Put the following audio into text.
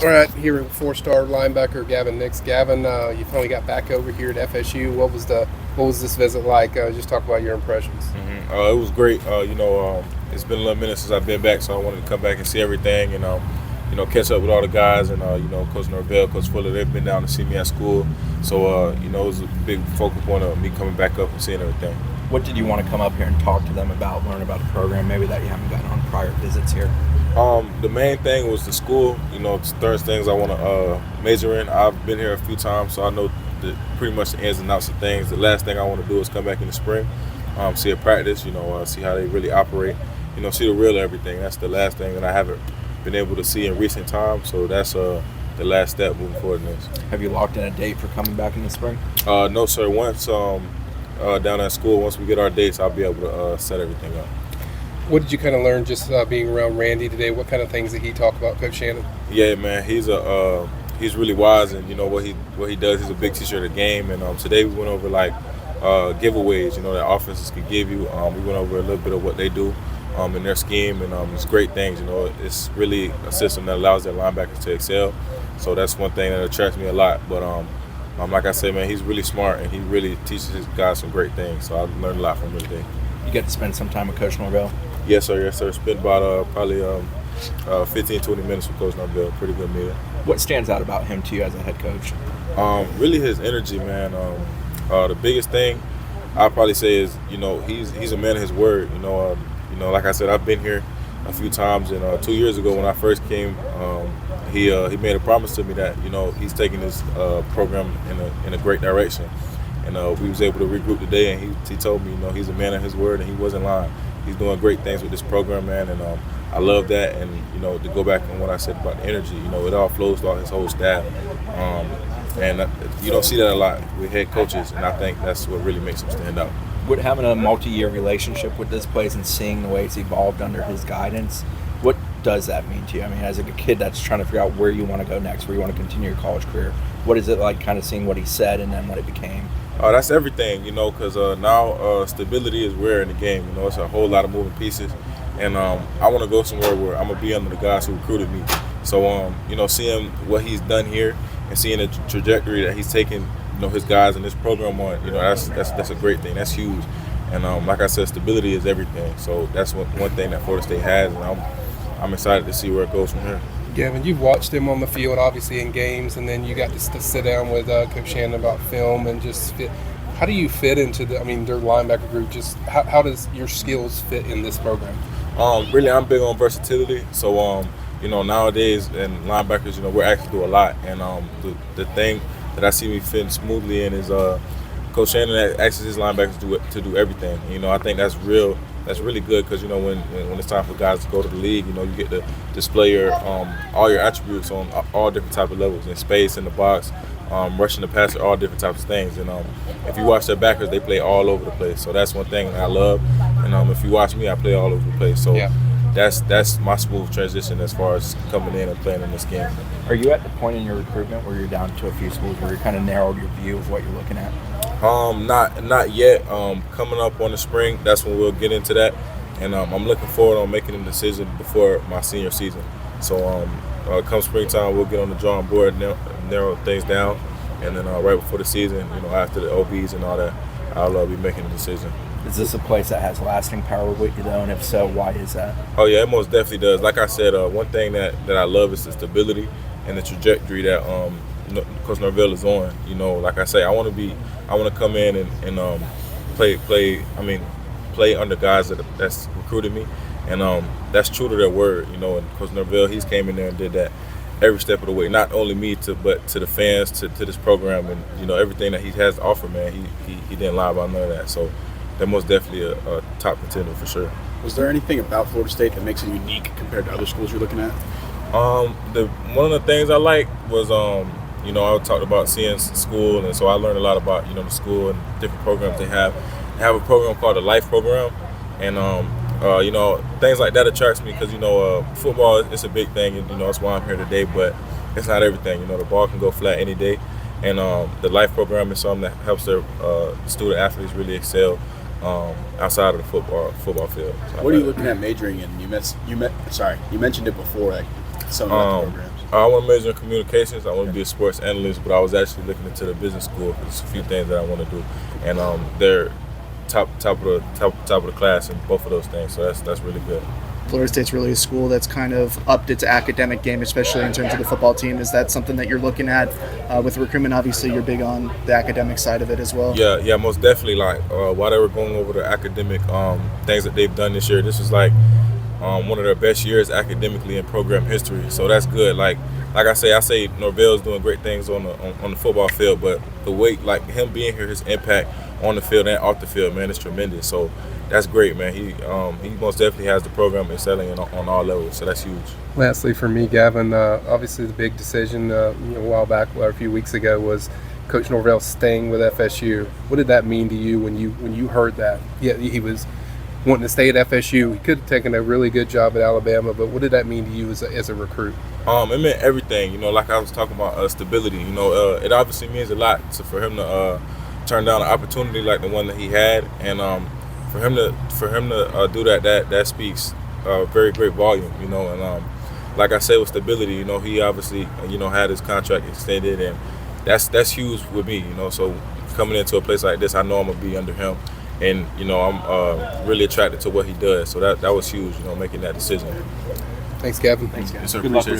All right, here with four-star linebacker Gavin Nix. Gavin, you finally got back over here at FSU. What was this visit like? Just talk about your impressions. It was great. It's been a little minute since I've been back, so I wanted to come back and see everything and catch up with all the guys and Coach Norvell, Coach Fuller. They've been down to see me at school, so it was a big focal point of me coming back up and seeing everything. What did you want to come up here and talk to them about, learn about the program, maybe that you haven't gotten on prior visits here? The main thing was the school. There's things I want to major in. I've been here a few times, so I know pretty much the ins and outs of things. The last thing I want to do is come back in the spring, see a practice, see how they really operate, see the real everything. That's the last thing that I haven't been able to see in recent times, so that's the last step moving forward in this. Have you locked in a date for coming back in the spring? No, sir. Once down at school, once we get our dates, I'll be able to set everything up. What did you kind of learn just being around Randy today? What kind of things did he talk about, Coach Shannon? Yeah, man, he's really wise, and what he does. He's a big teacher of the game, and today we went over giveaways, that offenses could give you. We went over a little bit of what they do in their scheme, and it's great things. It's really a system that allows their linebackers to excel. So that's one thing that attracts me a lot. But like I said, man, he's really smart, and he really teaches his guys some great things. So I learned a lot from him today. You get to spend some time with Coach Norvell? Yes, sir. Spent about probably 15, 20 minutes with Coach Norvell. Pretty good meeting. What stands out about him to you as a head coach? Really his energy, man. The biggest thing I'll probably say is, he's a man of his word. Like I said, I've been here a few times, and 2 years ago when I first came, he made a promise to me that he's taking this program in a great direction, and we was able to regroup today, and he told me he's a man of his word, and he wasn't lying. He's doing great things with this program, man, and I love that. And to go back on what I said about the energy, it all flows throughout his whole staff, and you don't see that a lot with head coaches, and I think that's what really makes him stand out. Would having a multi-year relationship with this place and seeing the way it's evolved under his guidance, what does that mean to you? I mean, as a kid that's trying to figure out where you want to go next, where you want to continue your college career, what is it like kind of seeing what he said and then what it became? That's everything, because now stability is rare in the game. It's a whole lot of moving pieces, and I want to go somewhere where I'm going to be under the guys who recruited me. So, seeing what he's done here and seeing the trajectory that he's taken, his guys and this program on, that's a great thing. That's huge. And like I said, stability is everything. So that's one thing that Florida State has, and I'm excited to see where it goes from here. Gavin, you've watched him on the field, obviously in games, and then you got to sit down with Coach Shannon about film and just fit. How do you fit into their linebacker group? Just how does your skills fit in this program? Really, I'm big on versatility. So, nowadays in linebackers, we're asked to do a lot, and the thing that I see me fitting smoothly in is Coach Shannon asks his linebackers to do everything. I think that's really good because when it's time for guys to go to the league, you get to display your all your attributes on all different type of levels, in space, in the box, rushing the passer, all different types of things. And if you watch their backers, they play all over the place. So that's one thing that I love. And if you watch me, I play all over the place. So yeah. That's my smooth transition as far as coming in and playing in this game. Are you at the point in your recruitment where you're down to a few schools where you kind of narrowed your view of what you're looking at? Not yet. Coming up on the spring, that's when we'll get into that, and I'm looking forward on making a decision before my senior season. So come springtime, we'll get on the drawing board, narrow things down, and then right before the season, after the OBs and all that, I'll be making a decision. Is this a place that has lasting power with you, though? And if so, why is that? Oh yeah, it most definitely does. Like I said, one thing that I love is the stability and the trajectory that Coach Norvell is on. Like I say, I want to come in and play under guys that's recruited me, and that's true to their word. And Coach Norvell, he's came in there and did that every step of the way. Not only me, but to the fans, to this program, and everything that he has to offer. Man, he didn't lie about none of that. So they're most definitely a top contender for sure. Was there anything about Florida State that makes it unique compared to other schools you're looking at? One of the things I liked was I talked about seeing school, and so I learned a lot about the school and different programs they have. They have a program called the Life Program, and things like that attracts me because football is a big thing, and that's why I'm here today. But it's not everything. The ball can go flat any day, and the Life Program is something that helps their student athletes really excel outside of the football field. So what are you looking at majoring in? You mentioned it before, like some of the programs. I want to major in communications. I want to be a sports analyst, but I was actually looking into the business school. There's a few things that I want to do, and they're top of the class in both of those things. So that's really good. Florida State's really a school that's kind of upped its academic game, especially in terms of the football team. Is that something that you're looking at with recruitment? Obviously, you're big on the academic side of it as well. Yeah, most definitely. Like while they were going over the academic things that they've done this year, this was like one of their best years academically in program history. So that's good. Like I say Norvell's doing great things on the football field, but the way like him being here, his impact on the field and off the field, man, is tremendous. So that's great, man. He most definitely has the program excelling on all levels, so that's huge. Lastly, for me, Gavin, obviously the big decision a while back, or a few weeks ago, was Coach Norvell staying with FSU. What did that mean to you when you heard that? Yeah, he was wanting to stay at FSU. He could have taken a really good job at Alabama, but what did that mean to you as a recruit? It meant everything. Like I was talking about stability. It obviously means a lot for him to turn down an opportunity like the one that he had, and for him to do that speaks very great volume. And like I said, with stability, he obviously had his contract extended, and that's huge with me. So coming into a place like this, I know I'm gonna be under him, and I'm really attracted to what he does. So that was huge. Making that decision. Thanks, Gavin. Thanks, guys. Yes, sir. Good luck Appreciate it.